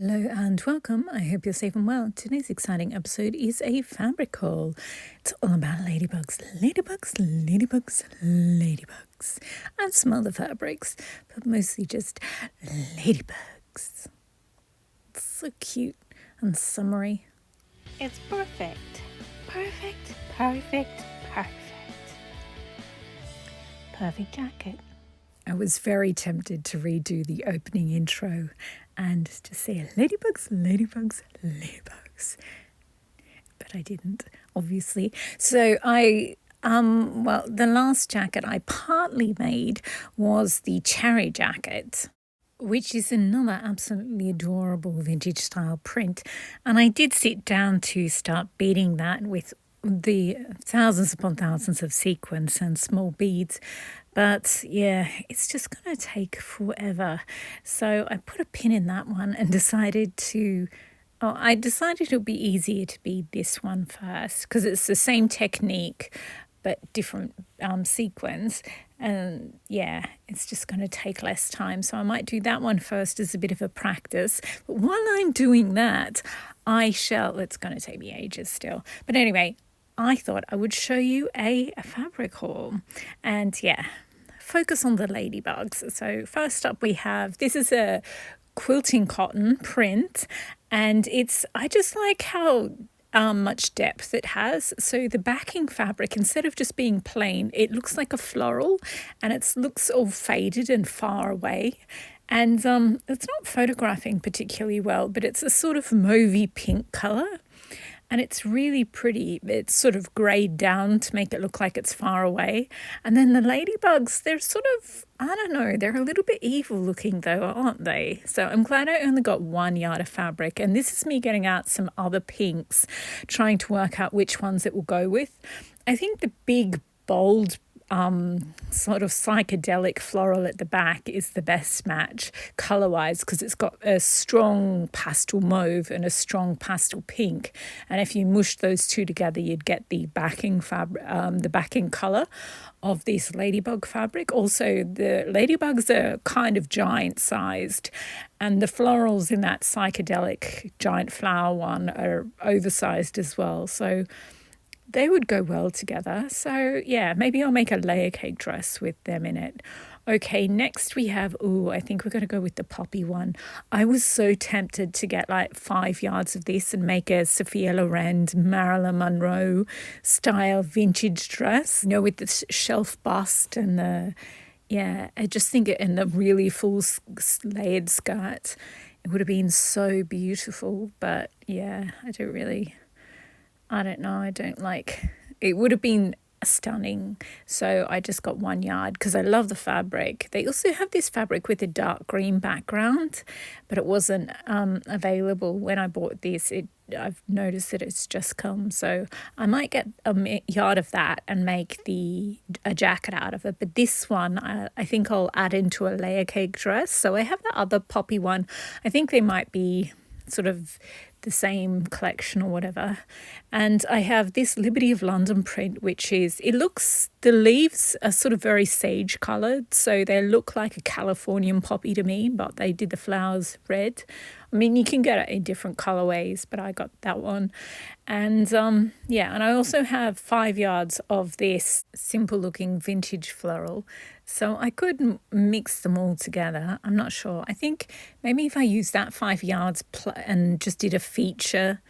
Hello and welcome. I hope you're safe and well. Today's exciting episode is a fabric haul. It's all about ladybugs, ladybugs, ladybugs, ladybugs, and some other fabrics, but mostly just ladybugs. It's so cute and summery. It's perfect. Perfect, perfect, perfect. Perfect jacket. I was very tempted to redo the opening intro and to say ladybugs, ladybugs, ladybugs. But I didn't, obviously. So the last jacket I partly made was the cherry jacket, which is another absolutely adorable vintage style print. And I did sit down to start beading that with the thousands upon thousands of sequins and small beads. But yeah, it's just going to take forever. So I put a pin in that one and decided it would be easier to bead this one first because it's the same technique but different sequins. And yeah, it's just going to take less time. So I might do that one first as a bit of a practice. But while I'm doing that, it's going to take me ages still. But anyway, I thought I would show you a fabric haul. And yeah, focus on the ladybugs. So first up this is a quilting cotton print. And I just like how much depth it has. So the backing fabric, instead of just being plain, it looks like a floral and it looks all faded and far away. And it's not photographing particularly well, but it's a sort of mauvey pink colour. And it's really pretty. It's sort of greyed down to make it look like it's far away. And then the ladybugs, they're sort of, I don't know, they're a little bit evil looking though, aren't they? So I'm glad I only got 1 yard of fabric. And this is me getting out some other pinks, trying to work out which ones it will go with. I think the big, bold, sort of psychedelic floral at the back is the best match color-wise because it's got a strong pastel mauve and a strong pastel pink, and if you mush those two together you'd get the backing color of this ladybug fabric. Also, the ladybugs are kind of giant sized and the florals in that psychedelic giant flower one are oversized as well, so they would go well together. So yeah, maybe I'll make a layer cake dress with them in it. Okay, next we have, I think we're going to go with the poppy one. I was so tempted to get like 5 yards of this and make a Sophia Loren, Marilyn Monroe style vintage dress, with the shelf bust and I just think in the really full layered skirt, it would have been so beautiful. But yeah, I don't know. It would have been stunning. So I just got 1 yard because I love the fabric. They also have this fabric with a dark green background, but it wasn't available when I bought this. I've noticed that it's just come. So I might get a yard of that and make a jacket out of it. But this one, I think I'll add into a layer cake dress. So I have the other poppy one. I think they might be sort of the same collection or whatever. And I have this Liberty of London print, the leaves are sort of very sage coloured, so they look like a Californian poppy to me, but they did the flowers red. I mean, you can get it in different colourways, but I got that one. And and I also have 5 yards of this simple looking vintage floral. So I could mix them all together. I'm not sure. I think maybe if I use that 5 yards and just did a feature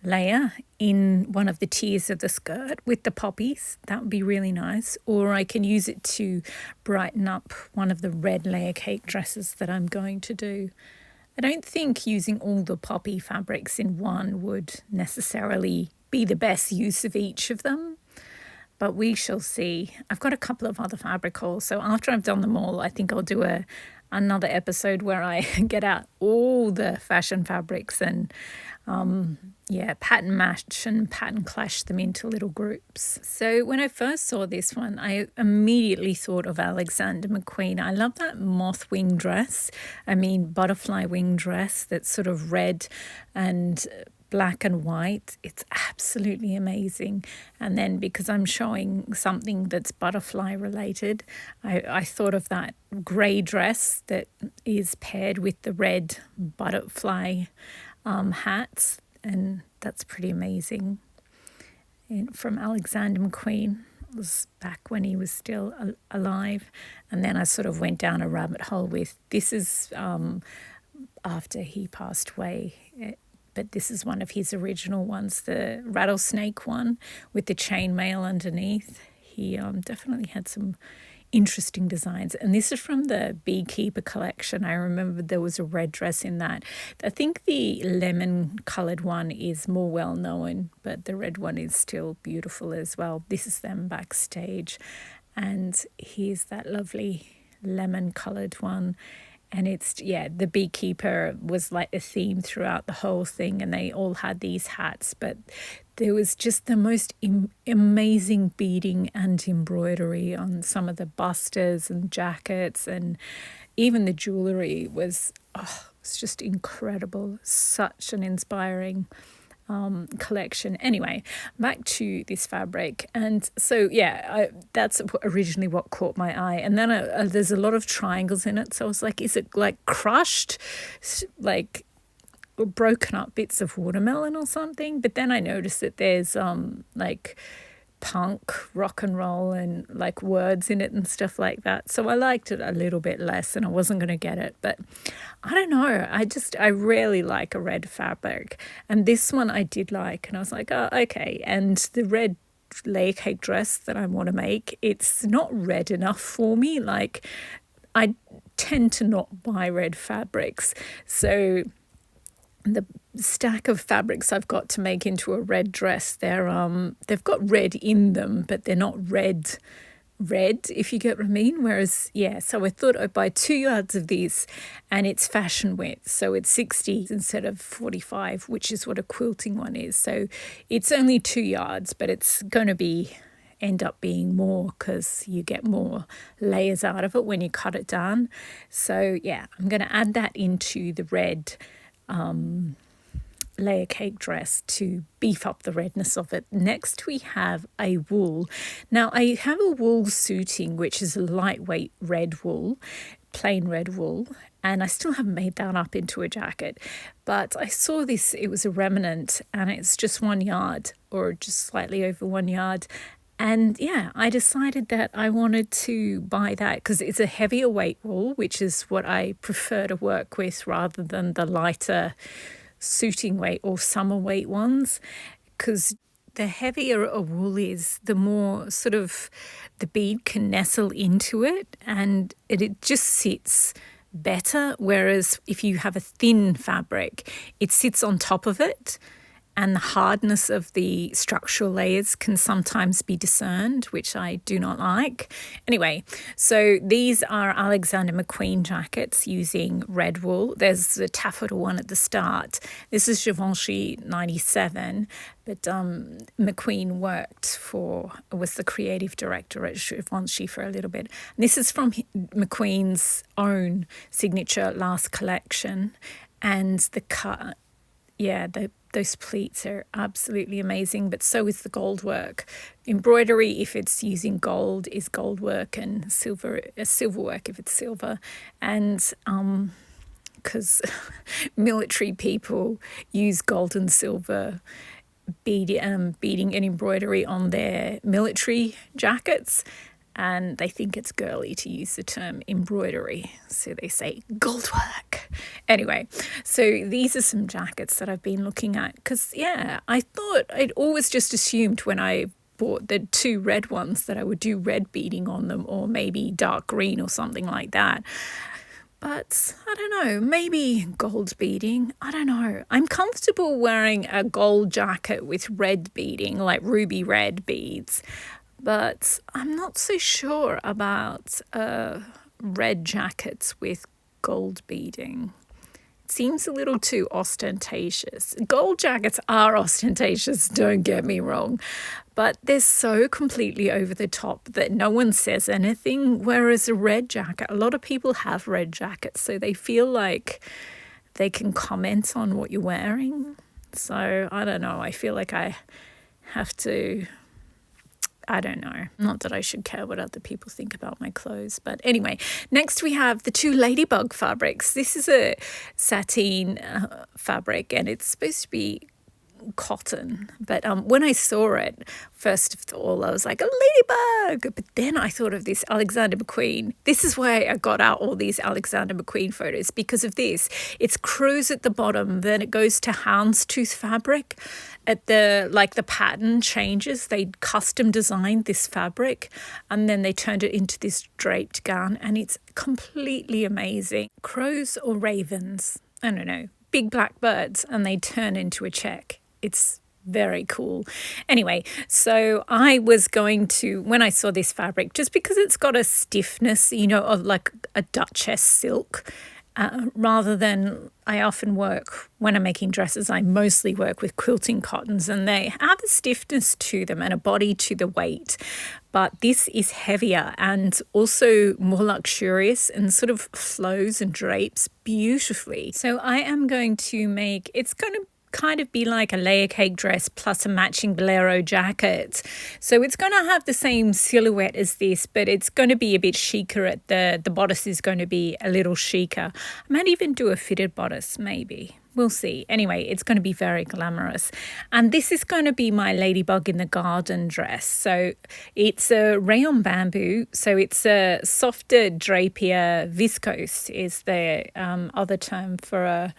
layer in one of the tiers of the skirt with the poppies, that would be really nice. Or I can use it to brighten up one of the red layer cake dresses that I'm going to do. I don't think using all the poppy fabrics in one would necessarily be the best use of each of them, but we shall see. I've got a couple of other fabric hauls, so after I've done them all, I think I'll do another episode where I get out all the fashion fabrics and pattern match and pattern clash them into little groups. So when I first saw this one, I immediately thought of Alexander McQueen. I love that butterfly wing dress that's sort of red and black and white, it's absolutely amazing. And then because I'm showing something that's butterfly related, I thought of that grey dress that is paired with the red butterfly hats, and that's pretty amazing. And from Alexander McQueen, it was back when he was still alive. And then I sort of went down a rabbit hole with, this is after he passed away, but this is one of his original ones, the rattlesnake one with the chainmail underneath. He definitely had some interesting designs. And this is from the Beekeeper collection. I remember there was a red dress in that. I think the lemon coloured one is more well known, but the red one is still beautiful as well. This is them backstage. And here's that lovely lemon coloured one. And it's, the Beekeeper was like a theme throughout the whole thing, and they all had these hats, but there was just the most amazing beading and embroidery on some of the busters and jackets, and even the jewellery was, it's just incredible. Such an inspiring collection. Anyway, back to this fabric. And so, that's originally what caught my eye. And then there's a lot of triangles in it. So I was like, is it like crushed, like broken up bits of watermelon or something? But then I noticed that there's like punk, rock and roll, and like words in it and stuff like that. So I liked it a little bit less, and I wasn't going to get it. But I don't know. I rarely like a red fabric. And this one I did like, and I was like, oh, okay. And the red layer cake dress that I want to make, it's not red enough for me. Like, I tend to not buy red fabrics. So the stack of fabrics I've got to make into a red dress, they've got red in them, but they're not red, if you get what I mean. Whereas, so I thought I'd buy 2 yards of these, and it's fashion width, so it's 60 instead of 45, which is what a quilting one is. So it's only 2 yards, but it's going to end up being more because you get more layers out of it when you cut it down. So I'm going to add that into the red layer cake dress to beef up the redness of it. Next we have a wool. Now I have a wool suiting, which is a lightweight red wool, plain red wool, and I still haven't made that up into a jacket. But I saw this, it was a remnant, and it's just 1 yard, or just slightly over 1 yard. And I decided that I wanted to buy that because it's a heavier weight wool, which is what I prefer to work with rather than the lighter suiting weight or summer weight ones. Because the heavier a wool is, the more sort of the bead can nestle into it, and it just sits better. Whereas if you have a thin fabric, it sits on top of it, and the hardness of the structural layers can sometimes be discerned, which I do not like. Anyway, so these are Alexander McQueen jackets using red wool. There's the taffeta one at the start. This is Givenchy 97, but McQueen was the creative director at Givenchy for a little bit. And this is from McQueen's own signature last collection, and the cut, those pleats are absolutely amazing, but so is the gold work. Embroidery, if it's using gold, is gold work, and silver work if it's silver. And because military people use gold and silver beading and embroidery on their military jackets, and they think it's girly to use the term embroidery, so they say gold work. Anyway, so these are some jackets that I've been looking at because, I thought, I'd always just assumed when I bought the 2 red ones that I would do red beading on them, or maybe dark green or something like that. But I don't know, maybe gold beading, I don't know. I'm comfortable wearing a gold jacket with red beading, like ruby red beads. But I'm not so sure about red jackets with gold beading. It seems a little too ostentatious. Gold jackets are ostentatious, don't get me wrong, but they're so completely over the top that no one says anything, whereas a red jacket, a lot of people have red jackets, so they feel like they can comment on what you're wearing. So I don't know. I feel like I have to, I don't know. Not that I should care what other people think about my clothes. But anyway, next we have the 2 ladybug fabrics. This is a sateen fabric, and it's supposed to be cotton. But when I saw it, first of all, I was like, a ladybug. But then I thought of this Alexander McQueen. This is why I got out all these Alexander McQueen photos, because of this. It's crows at the bottom, then it goes to houndstooth fabric. At the pattern changes. They custom designed this fabric, and then they turned it into this draped gown, and it's completely amazing. Crows or ravens, I don't know, big black birds, and they turn into a check. It's very cool. Anyway, so I was going to, when I saw this fabric, just because it's got a stiffness, of like a Duchess silk, rather than, I often work, when I'm making dresses, I mostly work with quilting cottons, and they have a stiffness to them and a body to the weight. But this is heavier and also more luxurious and sort of flows and drapes beautifully. So I am going to make, it's going to kind of be like a layer cake dress plus a matching bolero jacket. So it's going to have the same silhouette as this, but it's going to be a bit chicer. At the bodice is going to be a little chicer. I might even do a fitted bodice, maybe. We'll see. Anyway, it's going to be very glamorous. And this is going to be my ladybug in the garden dress. So it's a rayon bamboo. So it's a softer drapier. Viscose is the other term for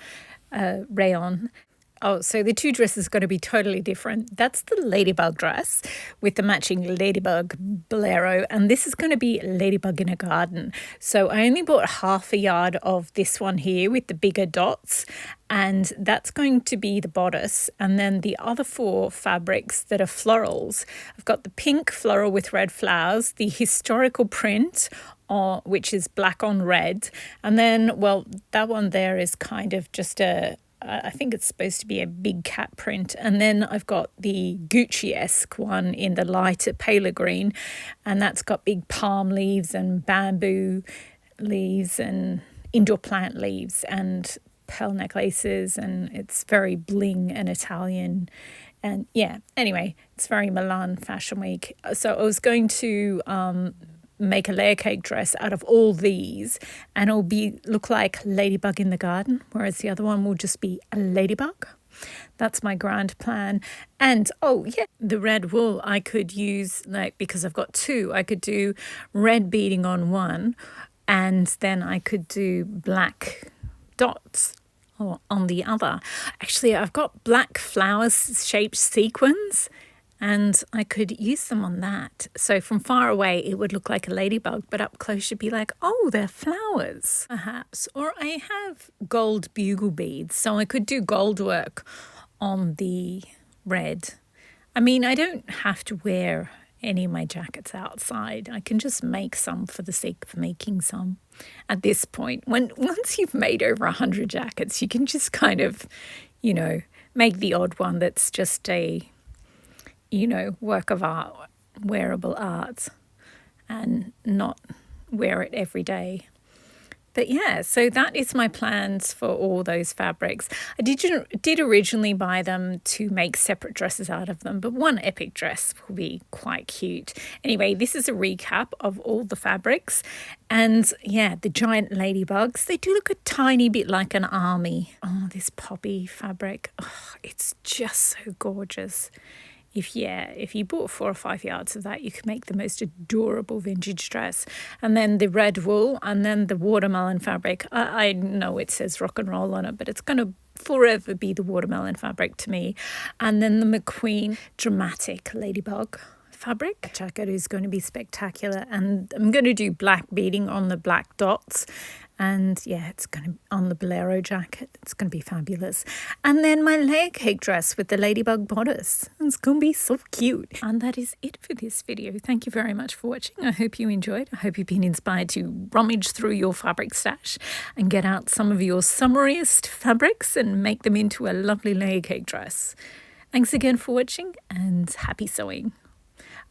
a rayon. Oh, so the 2 dresses are going to be totally different. That's the ladybug dress with the matching ladybug bolero, and this is going to be ladybug in a garden. So I only bought half a yard of this one here with the bigger dots, and that's going to be the bodice. And then the other 4 fabrics that are florals, I've got the pink floral with red flowers, the historical print, which is black on red, and then, well, that one there is kind of just I think it's supposed to be a big cat print. And then I've got the Gucci-esque one in the lighter paler green, and that's got big palm leaves and bamboo leaves and indoor plant leaves and pearl necklaces, and it's very bling and Italian. And yeah, anyway, it's very Milan Fashion Week. So I was going to make a layer cake dress out of all these, and it'll look like ladybug in the garden, whereas the other one will just be a ladybug. That's my grand plan. And oh yeah, the red wool I could use, like, because I've got 2, I could do red beading on one, and then I could do black dots on the other. Actually, I've got black flower-shaped sequins, and I could use them on that. So from far away, it would look like a ladybug, but up close you'd be like, oh, they're flowers, perhaps. Or I have gold bugle beads, so I could do gold work on the red. I mean, I don't have to wear any of my jackets outside. I can just make some for the sake of making some. At this point, once you've made over 100 jackets, you can just kind of, make the odd one that's just a work of art, wearable art, and not wear it every day. But yeah, so that is my plans for all those fabrics. I did originally buy them to make separate dresses out of them, but one epic dress will be quite cute. Anyway, this is a recap of all the fabrics. And yeah, the giant ladybugs, they do look a tiny bit like an army. Oh, this poppy fabric, it's just so gorgeous. If you bought 4 or 5 yards of that, you could make the most adorable vintage dress. And then the red wool, and then the watermelon fabric. I know it says rock and roll on it, but it's going to forever be the watermelon fabric to me. And then the McQueen dramatic ladybug fabric jacket is going to be spectacular, and I'm going to do black beading on the black dots. And yeah, it's going to be on the bolero jacket. It's going to be fabulous. And then my layer cake dress with the ladybug bodice. It's going to be so cute. And that is it for this video. Thank you very much for watching. I hope you enjoyed. I hope you've been inspired to rummage through your fabric stash and get out some of your summariest fabrics and make them into a lovely layer cake dress. Thanks again for watching, and happy sewing.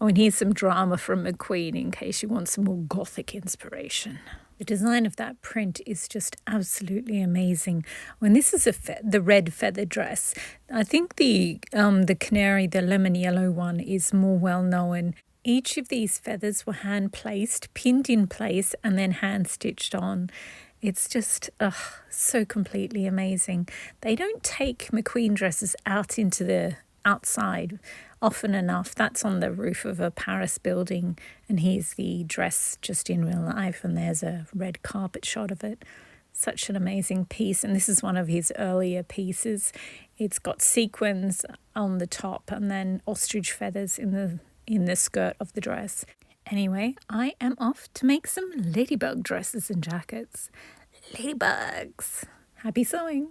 Oh, and here's some drama from McQueen in case you want some more gothic inspiration. The design of that print is just absolutely amazing. When this is the red feather dress, I think the canary, the lemon yellow one, is more well known. Each of these feathers were hand placed, pinned in place, and then hand stitched on. It's just so completely amazing. They don't take McQueen dresses out into the outside often enough. That's on the roof of a Paris building, and here's the dress just in real life, and there's a red carpet shot of it. Such an amazing piece, and this is one of his earlier pieces. It's got sequins on the top and then ostrich feathers in the skirt of the dress. Anyway, I am off to make some ladybug dresses and jackets. Ladybugs! Happy sewing!